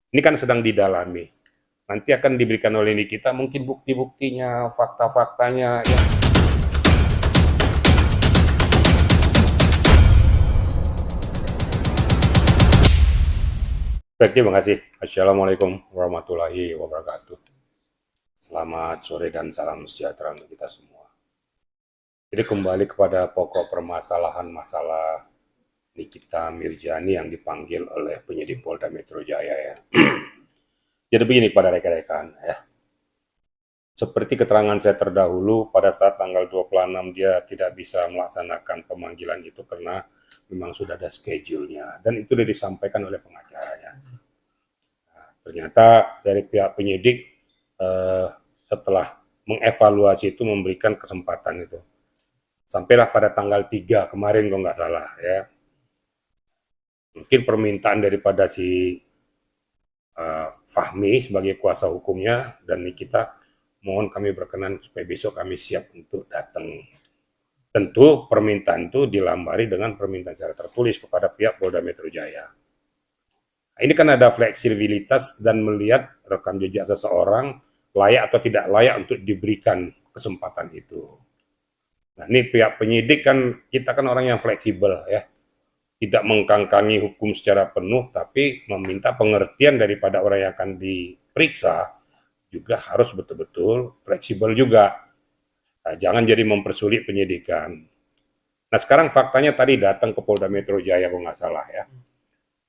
Ini kan sedang didalami. Nanti akan diberikan oleh Nikita mungkin bukti-buktinya, fakta-faktanya. Ya. Baik, terima kasih. Assalamualaikum warahmatullahi wabarakatuh. Selamat sore dan salam sejahtera untuk kita semua. Jadi kembali kepada pokok permasalahan masalah Nikita Mirjani yang dipanggil oleh penyidik Polda Metro Jaya ya. Jadi begini pada rekan-rekan ya. Seperti keterangan saya terdahulu, pada saat tanggal 26 dia tidak bisa melaksanakan pemanggilan itu karena memang sudah ada schedule-nya. Dan itu sudah disampaikan oleh pengacaranya. Nah, ternyata dari pihak penyidik setelah mengevaluasi itu memberikan kesempatan itu. Sampailah pada tanggal 3 kemarin kalau nggak salah ya. Mungkin permintaan daripada si Fahmi sebagai kuasa hukumnya dan Nikita, mohon kami berkenan supaya besok kami siap untuk datang. Tentu permintaan itu dilambari dengan permintaan secara tertulis kepada pihak Polda Metro Jaya. Nah, ini kan ada fleksibilitas dan melihat rekam jejak seseorang layak atau tidak layak untuk diberikan kesempatan itu. Nah, ini pihak penyidik kan, kita kan orang yang fleksibel ya. Tidak mengkangkangi hukum secara penuh, tapi meminta pengertian daripada orang yang akan diperiksa juga harus betul-betul fleksibel juga. Nah, jangan jadi mempersulit penyidikan. Nah, sekarang faktanya tadi datang ke Polda Metro Jaya kalau nggak salah ya,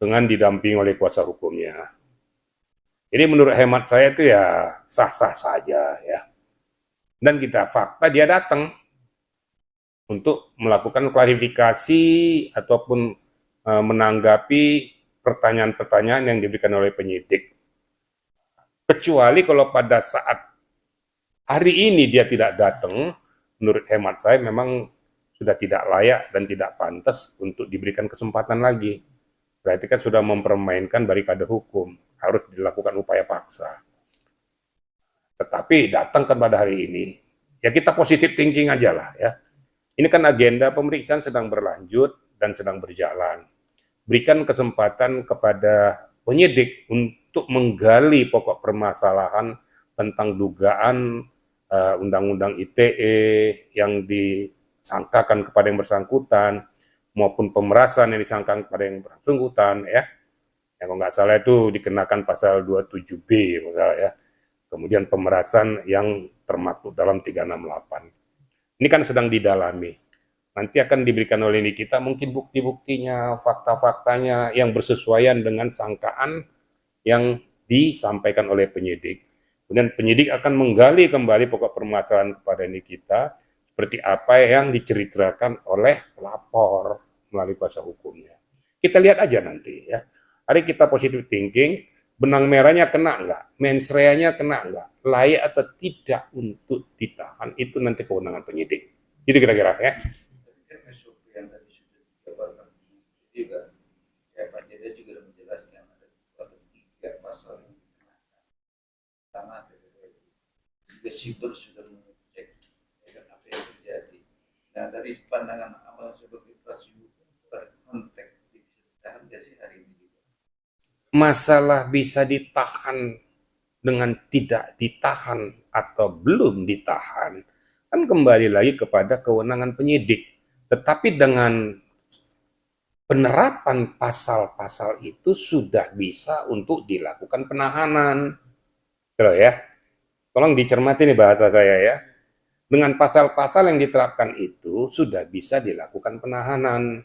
dengan didampingi oleh kuasa hukumnya. Ini menurut hemat saya itu ya sah-sah saja ya. Dan kita fakta dia datang untuk melakukan klarifikasi ataupun menanggapi pertanyaan-pertanyaan yang diberikan oleh penyidik. Kecuali kalau pada saat hari ini dia tidak datang, menurut hemat saya memang sudah tidak layak dan tidak pantas untuk diberikan kesempatan lagi. Berarti kan sudah mempermainkan barikade hukum, harus dilakukan upaya paksa. Tetapi datang kan pada hari ini, ya kita positif thinking aja lah ya. Ini kan agenda pemeriksaan sedang berlanjut dan sedang berjalan. Berikan kesempatan kepada penyidik untuk menggali pokok permasalahan tentang dugaan Undang-Undang ITE yang disangkakan kepada yang bersangkutan, maupun pemerasan yang disangkakan kepada yang bersangkutan ya. Yang kalau nggak salah itu dikenakan pasal 27B kalau salah ya. Kemudian pemerasan yang termaktub dalam 368. Ini kan sedang didalami. Nanti akan diberikan oleh Nikita mungkin bukti-buktinya, fakta-faktanya yang bersesuaian dengan sangkaan yang disampaikan oleh penyidik. Kemudian penyidik akan menggali kembali pokok permasalahan kepada Nikita seperti apa yang diceritakan oleh pelapor melalui kuasa hukumnya. Kita lihat aja nanti ya. Hari kita positive thinking, benang merahnya kena enggak, mens rea-nya kena enggak, layak atau tidak untuk ditahan, itu nanti kewenangan penyidik. Jadi kira-kira ya. Yang tadi sudah dijabarkan juga, ya Pak Jeda juga menjelaskan ada tiga pasal yang dikenakan. Pertama, juga siber sudah mengecek apa yang terjadi. Nah dari pandangan awal sebagai praksi hukum, pada konteks bisa ditahan nggak sih hari ini juga? Masalah bisa ditahan dengan tidak ditahan atau belum ditahan, kan kembali lagi kepada kewenangan penyidik. Tetapi dengan penerapan pasal-pasal itu sudah bisa untuk dilakukan penahanan. Gitu ya. Tolong dicermati nih bahasa saya ya. Dengan pasal-pasal yang diterapkan itu sudah bisa dilakukan penahanan.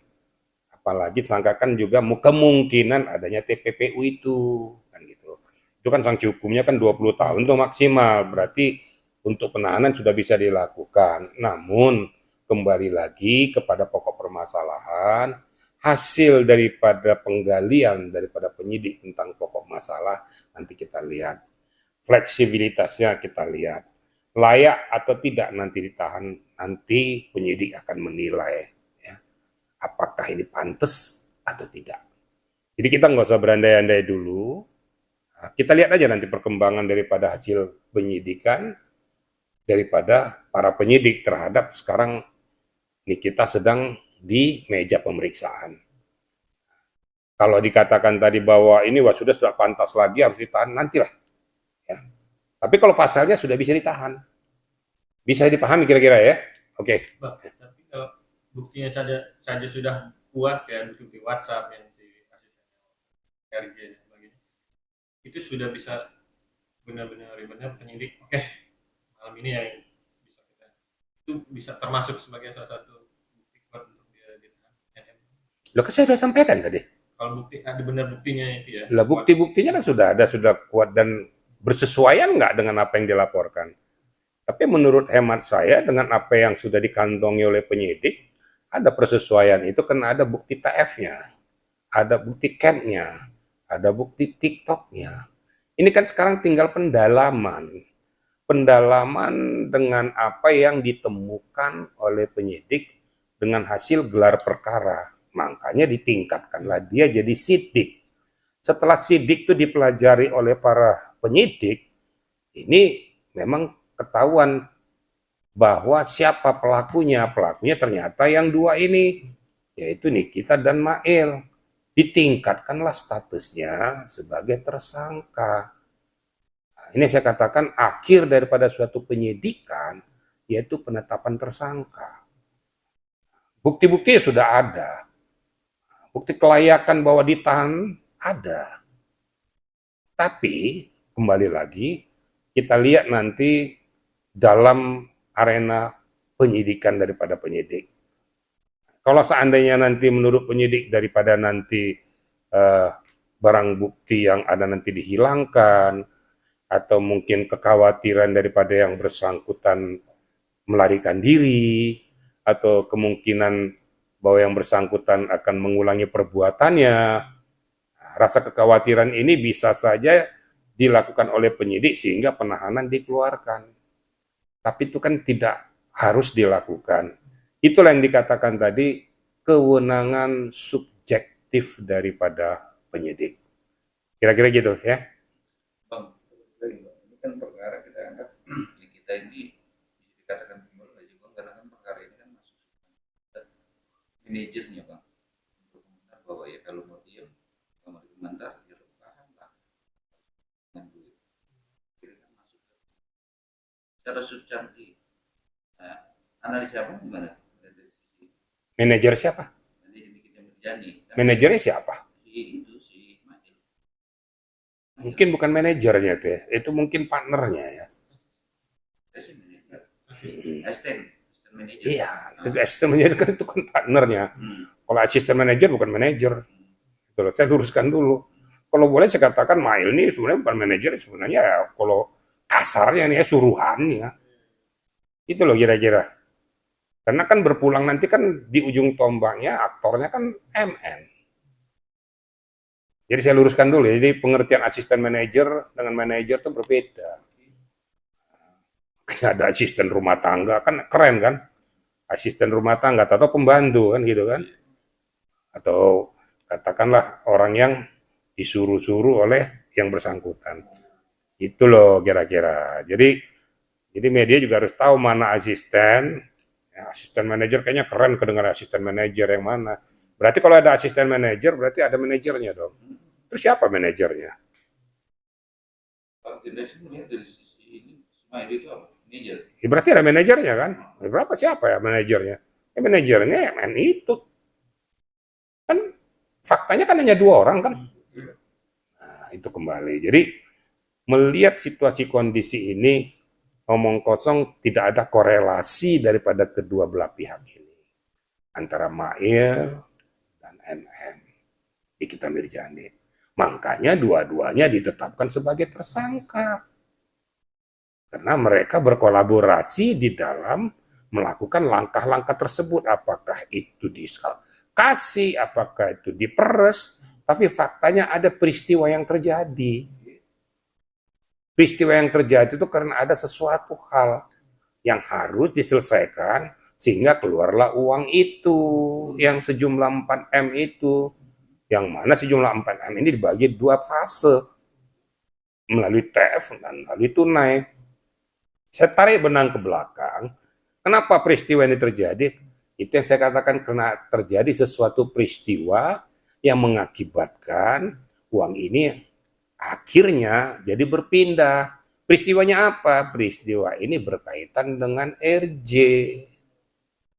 Apalagi sangkakan juga kemungkinan adanya TPPU itu. Kan gitu. Itu kan sanksi hukumnya kan 20 tahun itu maksimal. Berarti untuk penahanan sudah bisa dilakukan. Namun kembali lagi kepada pokok permasalahan, hasil daripada penggalian daripada penyidik tentang pokok masalah nanti kita lihat. Fleksibilitasnya kita lihat. Layak atau tidak nanti ditahan, nanti penyidik akan menilai ya, apakah ini pantas atau tidak. Jadi kita nggak usah berandai-andai dulu. Kita lihat aja nanti perkembangan daripada hasil penyidikan daripada para penyidik terhadap sekarang ini kita sedang di meja pemeriksaan. Kalau dikatakan tadi bahwa ini wah sudah pantas lagi harus ditahan, nantilah. Ya. Tapi kalau pasalnya sudah bisa ditahan. Bisa dipahami kira-kira ya? Oke. Bang, tapi kalau buktinya saja sudah kuat ya, bukti WhatsApp yang si asistennya RG dan sebagainya, itu sudah bisa benar-benar penyidik. Oke, malam ini yang bisa kita itu bisa termasuk sebagai salah satu bukti kuat untuk dia ditahan. Loh, kan saya sudah sampaikan tadi. Kalau bukti ada benar buktinya itu ya. Lah bukti-buktinya kan sudah ada, sudah kuat dan bersesuaian nggak dengan apa yang dilaporkan. Tapi menurut hemat saya dengan apa yang sudah dikantongi oleh penyidik, ada persesuaian itu karena ada bukti TF-nya, ada bukti CAT-nya, ada bukti TikTok-nya. Ini kan sekarang tinggal pendalaman. Pendalaman dengan apa yang ditemukan oleh penyidik dengan hasil gelar perkara. Makanya ditingkatkanlah dia jadi sidik. Setelah sidik itu dipelajari oleh para penyidik, ini memang ketahuan bahwa siapa pelakunya. Pelakunya ternyata yang dua ini, yaitu Nikita dan Mail. Ditingkatkanlah statusnya sebagai tersangka. Nah, ini saya katakan akhir daripada suatu penyidikan, yaitu penetapan tersangka. Bukti-bukti sudah ada. Bukti kelayakan bahwa ditahan ada. Tapi, kembali lagi, kita lihat nanti dalam arena penyidikan daripada penyidik. Kalau seandainya nanti menurut penyidik daripada nanti barang bukti yang ada nanti dihilangkan, atau mungkin kekhawatiran daripada yang bersangkutan melarikan diri, atau kemungkinan bahwa yang bersangkutan akan mengulangi perbuatannya, rasa kekhawatiran ini bisa saja dilakukan oleh penyidik sehingga penahanan dikeluarkan. Tapi itu kan tidak harus dilakukan. Itulah yang dikatakan tadi kewenangan subjektif daripada penyidik. Kira-kira gitu ya. Bang, ini kan perkara kita anggap kita ini dikatakan timbul karena kan perkara ini kan masuk manajernya bang untuk komentar bahwa ya kalau mau diam, kalau mau dikomentar ya tahan lah dengan duit. Jadi kan masuk secara substantif. Nah, analisa apa gimana? Manajer siapa? Manajernya siapa? Si Mail. Mungkin bukan manajernya itu ya. Itu mungkin partnernya ya. Asisten manajer. Iya, asisten manajer kan itu kan partnernya. Kalau asisten manajer bukan manajer. Gitu loh. Saya luruskan dulu. Kalau boleh saya katakan Mail ini sebenarnya bukan manajer, sebenarnya ya, kalau kasarnya nih ya suruhannya. Itu loh kira-kira. Karena kan berpulang nanti kan di ujung tombaknya aktornya kan MN. Jadi saya luruskan dulu ya. Jadi pengertian asisten manajer dengan manajer itu berbeda. Kayak ada asisten rumah tangga kan keren kan? Asisten rumah tangga atau pembantu kan gitu kan? Atau katakanlah orang yang disuruh-suruh oleh yang bersangkutan. Itu loh kira-kira. Jadi media juga harus tahu mana asisten. Ya, asisten manajer kayaknya keren kedengaran asisten manajer yang mana. Berarti kalau ada asisten manajer berarti ada manajernya dong. Terus siapa manajernya? Kalau tidak sih melihat dari sisi ini, Mail itu apa? Manajer. Ya, berarti ada manajernya kan? Ya, berapa siapa ya manajernya? Ya manajernya MN itu. Kan faktanya kan hanya 2 orang kan? Nah, itu kembali. Jadi melihat situasi kondisi ini ngomong kosong tidak ada korelasi daripada kedua belah pihak ini antara Mail dan NM Nikita Mirzani. Makanya dua-duanya ditetapkan sebagai tersangka karena mereka berkolaborasi di dalam melakukan langkah-langkah tersebut, apakah itu diskasih, apakah itu diperes, tapi faktanya ada peristiwa yang terjadi. Peristiwa yang terjadi itu karena ada sesuatu hal yang harus diselesaikan sehingga keluarlah uang itu yang sejumlah 4M itu, yang mana sejumlah 4M ini dibagi 2 fase melalui TF dan melalui tunai. Saya tarik benang ke belakang, kenapa peristiwa ini terjadi? Itu yang saya katakan karena terjadi sesuatu peristiwa yang mengakibatkan uang ini akhirnya jadi berpindah. Peristiwanya apa? Peristiwa ini berkaitan dengan RJ.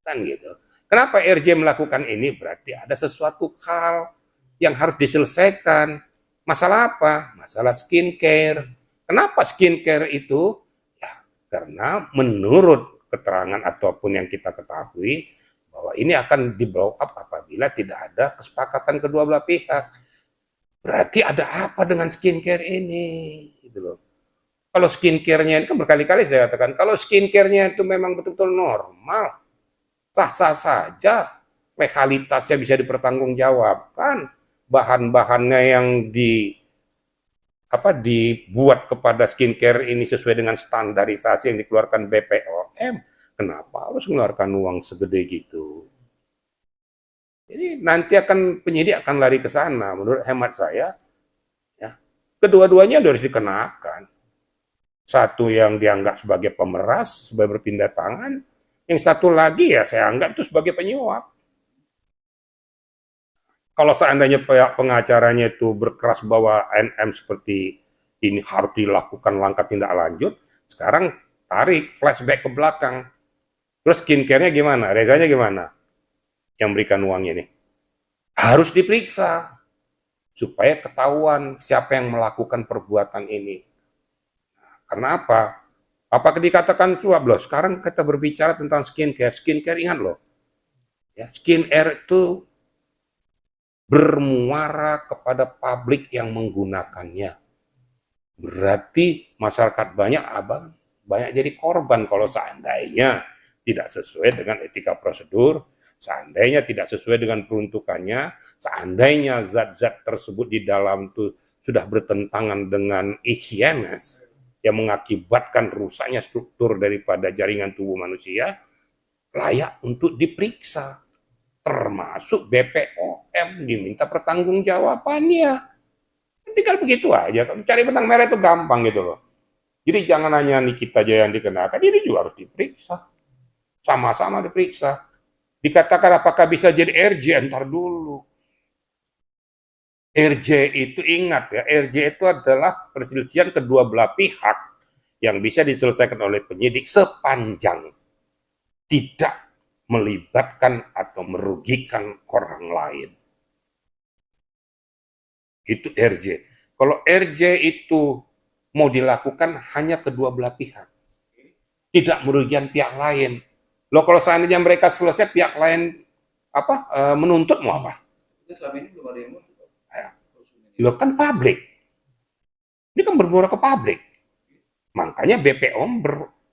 Kan gitu. Kenapa RJ melakukan ini? Berarti ada sesuatu hal yang harus diselesaikan. Masalah apa? Masalah skincare. Kenapa skincare itu? Ya, karena menurut keterangan ataupun yang kita ketahui, bahwa ini akan di blow up apabila tidak ada kesepakatan kedua belah pihak. Berarti ada apa dengan skincare ini? Gitu loh. Kalau skincare-nya itu berkali-kali saya katakan, kalau skincare-nya itu memang betul-betul normal, sah-sah saja, legalitasnya bisa dipertanggungjawabkan, bahan-bahannya yang dibuat kepada skincare ini sesuai dengan standarisasi yang dikeluarkan BPOM, kenapa harus mengeluarkan uang segede gitu? Jadi nanti penyidik akan lari ke sana, menurut hemat saya, ya, kedua-duanya harus dikenakan. Satu yang dianggap sebagai pemeras, sebagai berpindah tangan, yang satu lagi ya saya anggap itu sebagai penyuap. Kalau seandainya pihak pengacaranya itu berkeras bahwa NM seperti ini harus dilakukan langkah tindak lanjut, sekarang tarik flashback ke belakang. Terus skincare-nya gimana? Rezanya gimana? Yang berikan uangnya nih. Harus diperiksa supaya ketahuan siapa yang melakukan perbuatan ini. Karena apa? Apakah dikatakan suap loh? Sekarang kita berbicara tentang skincare. Skincare ingat loh. Ya, skincare itu bermuara kepada publik yang menggunakannya. Berarti masyarakat banyak jadi korban kalau seandainya tidak sesuai dengan etika prosedur, seandainya tidak sesuai dengan peruntukannya, seandainya zat-zat tersebut di dalam itu sudah bertentangan dengan higienis yang mengakibatkan rusaknya struktur daripada jaringan tubuh manusia, layak untuk diperiksa. Termasuk BPOM diminta pertanggungjawabannya. Tinggal begitu aja. Cari benang merah itu gampang gitu loh. Jadi jangan hanya Nikita aja yang dikenakan, ini juga harus diperiksa. Sama-sama diperiksa. Dikatakan apakah bisa jadi RJ, entar dulu. RJ itu ingat ya, RJ itu adalah perselisihan kedua belah pihak yang bisa diselesaikan oleh penyidik sepanjang tidak melibatkan atau merugikan orang lain. Itu RJ. Kalau RJ itu mau dilakukan hanya kedua belah pihak, tidak merugikan pihak lain. Loh kalau seandainya mereka selesai, pihak lain menuntut mau apa? Selama ini belum ada yang mau. Loh kan publik. Ini kan bermuara ke publik. Makanya BPOM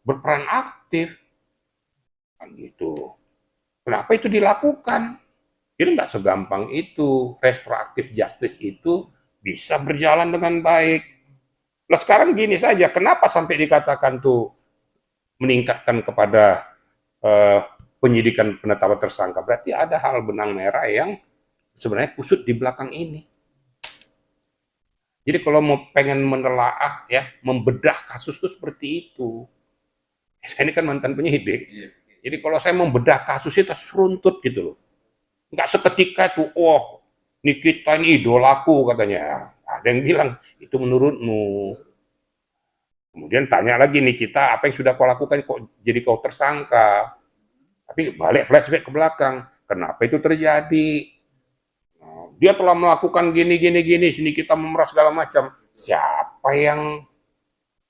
berperan aktif. Kan gitu. Kenapa itu dilakukan? Jadi nggak segampang itu. Restoratif justice itu bisa berjalan dengan baik. Lah sekarang gini saja, kenapa sampai dikatakan tuh meningkatkan kepada penyidikan penetapan tersangka? Berarti ada hal benang merah yang sebenarnya kusut di belakang ini. Jadi kalau mau pengen menelaah ya, membedah kasus itu seperti itu. Saya ini kan mantan penyidik. Jadi kalau saya membedah kasus itu seruntut gitu loh. Nggak seketika tuh, oh Nikita ini idolaku katanya. Ada yang bilang, itu menurutmu. Kemudian tanya lagi Nikita, apa yang sudah kau lakukan kok jadi kau tersangka? Tapi balik flashback ke belakang. Kenapa itu terjadi? Dia telah melakukan gini, sini kita memeras segala macam. Siapa yang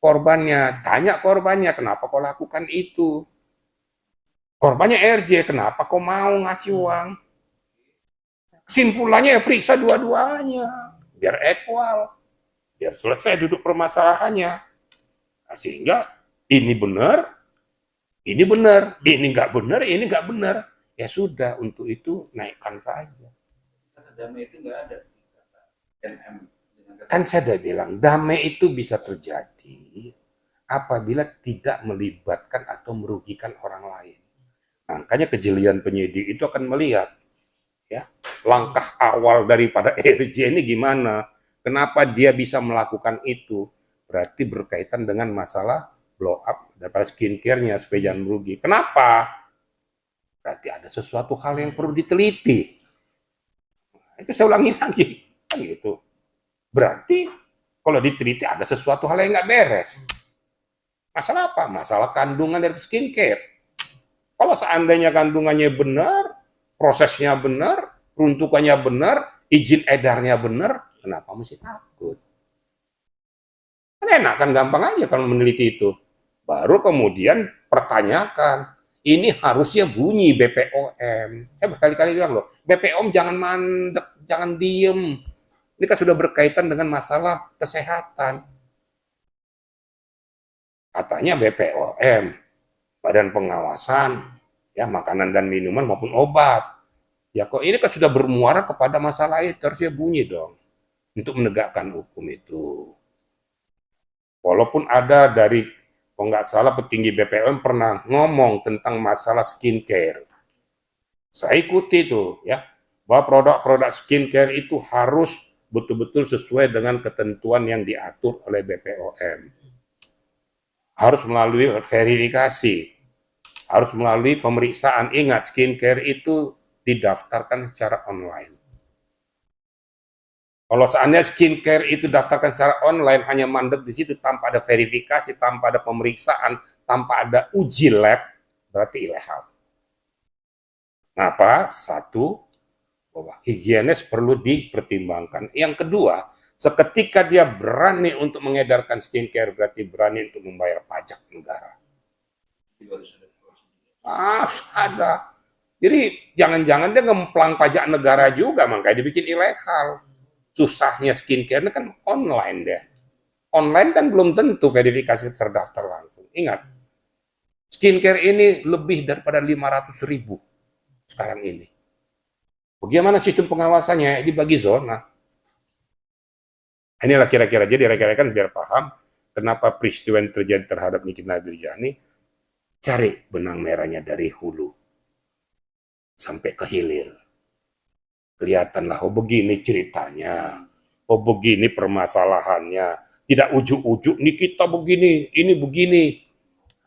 korbannya? Tanya korbannya, kenapa kau lakukan itu? Korbannya RJ, kenapa kau mau ngasih uang? Kesimpulannya ya periksa dua-duanya, biar equal, biar selesai duduk permasalahannya. Nah, sehingga ini benar, ini nggak benar. Ya sudah, untuk itu naikkan saja. Damai itu nggak ada. Kan saya sudah bilang, damai itu bisa terjadi apabila tidak melibatkan atau merugikan orang lain. Makanya kejelian penyidik itu akan melihat ya langkah awal daripada RJ ini gimana, kenapa dia bisa melakukan itu, berarti berkaitan dengan masalah blow up daripada skincare-nya supaya jangan merugi. Kenapa? Berarti ada sesuatu hal yang perlu diteliti. Itu saya ulangi lagi, kan gitu. Berarti kalau diteliti ada sesuatu hal yang nggak beres. Masalah apa? Masalah kandungan dari skincare. Kalau seandainya kandungannya benar, prosesnya benar, peruntukannya benar, izin edarnya benar, kenapa mesti takut? Kan enak, kan gampang aja kalau meneliti itu. Baru kemudian pertanyakan, ini harusnya bunyi BPOM. Saya berkali-kali bilang loh, BPOM jangan mandek, jangan diem. Ini kan sudah berkaitan dengan masalah kesehatan. Katanya BPOM, Badan Pengawasan, ya makanan dan minuman maupun obat. Ya kok ini kan sudah bermuara kepada masalah itu, harusnya bunyi dong untuk menegakkan hukum itu. Walaupun ada dari, kalau nggak salah petinggi BPOM pernah ngomong tentang masalah skincare. Saya ikuti itu ya, bahwa produk-produk skincare itu harus betul-betul sesuai dengan ketentuan yang diatur oleh BPOM. Harus melalui verifikasi, harus melalui pemeriksaan. Ingat, skincare itu didaftarkan secara online. Kalau seandainya skincare itu daftarkan secara online, hanya mandek di situ tanpa ada verifikasi, tanpa ada pemeriksaan, tanpa ada uji lab, berarti ilegal. Kenapa? Satu, bahwa higienis perlu dipertimbangkan. Yang kedua, seketika dia berani untuk mengedarkan skincare, berarti berani untuk membayar pajak negara. Ada. Jadi jangan-jangan dia ngemplang pajak negara juga, makanya dibikin ilegal. Susahnya skincare ini kan online deh. Online kan belum tentu verifikasi terdaftar langsung. Ingat, skincare ini lebih daripada 500.000 sekarang ini. Bagaimana sistem pengawasannya? Dibagi zona. Inilah kira-kira, jadi rekan-rekan biar paham kenapa peristiwa yang terjadi terhadap Nikita Mirzani, cari benang merahnya dari hulu sampai ke hilir. Kelihatanlah, oh begini ceritanya, oh begini permasalahannya, tidak ujuk-ujuk, nih kita begini, ini begini.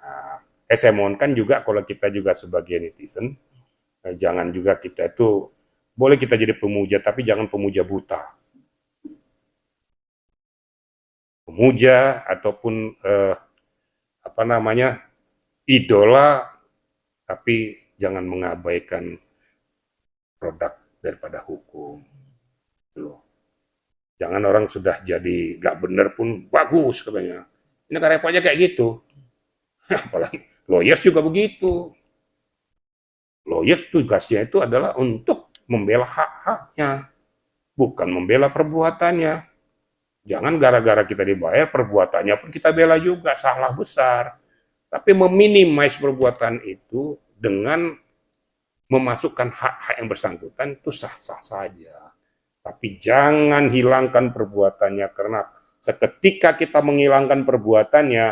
Nah, saya mohonkan juga kalau kita juga sebagai netizen, jangan juga kita itu, boleh kita jadi pemuja, tapi jangan pemuja buta. Pemuja ataupun idola, tapi jangan mengabaikan produk daripada hukum. Loh. Jangan orang sudah jadi gak bener pun bagus katanya. Ini kan repotnya kayak gitu. Apalagi lawyers juga begitu. Lawyers tugasnya itu adalah untuk membela hak-haknya, bukan membela perbuatannya. Jangan gara-gara kita dibayar, perbuatannya pun kita bela juga, salah besar. Tapi meminimais perbuatan itu dengan memasukkan hak-hak yang bersangkutan itu sah-sah saja. Tapi jangan hilangkan perbuatannya, karena seketika kita menghilangkan perbuatannya,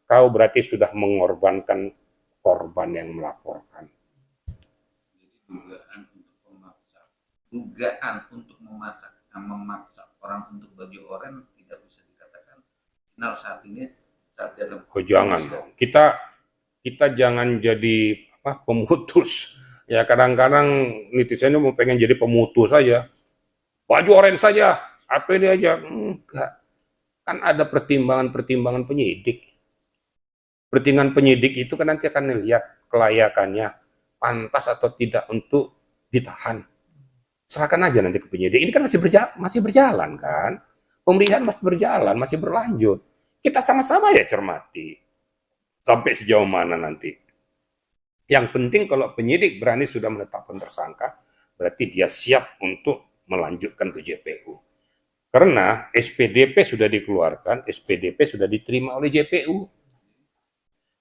kau berarti sudah mengorbankan korban yang melaporkan. Dugaan untuk memaksa orang untuk baju oranye tidak bisa dikatakan final saat ini saat dalam. Oh jangan dong, kita jangan jadi pemutus. Ya kadang-kadang netizen mau pengen jadi pemutus saja, baju oranye saja, atau ini aja. Enggak, kan ada pertimbangan penyidik. Pertimbangan penyidik itu kan nanti akan melihat kelayakannya, pantas atau tidak untuk ditahan. Serahkan aja nanti ke penyidik. Ini kan masih berjalan kan, pemeriksaan masih berjalan, masih berlanjut. Kita sama-sama ya cermati sampai sejauh mana nanti. Yang penting kalau penyidik berani sudah menetapkan tersangka, berarti dia siap untuk melanjutkan ke JPU. Karena SPDP sudah dikeluarkan, SPDP sudah diterima oleh JPU.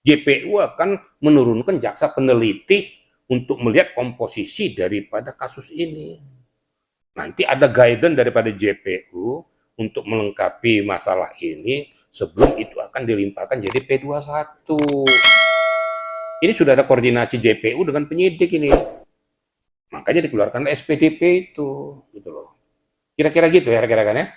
JPU akan menurunkan jaksa peneliti untuk melihat komposisi daripada kasus ini. Nanti ada guidance daripada JPU untuk melengkapi masalah ini, sebelum itu akan dilimpahkan jadi P21. Ini sudah ada koordinasi JPU dengan penyidik ini. Makanya dikeluarkan SPDP itu, gitu loh. Kira-kira gitu ya rekan-rekan ya.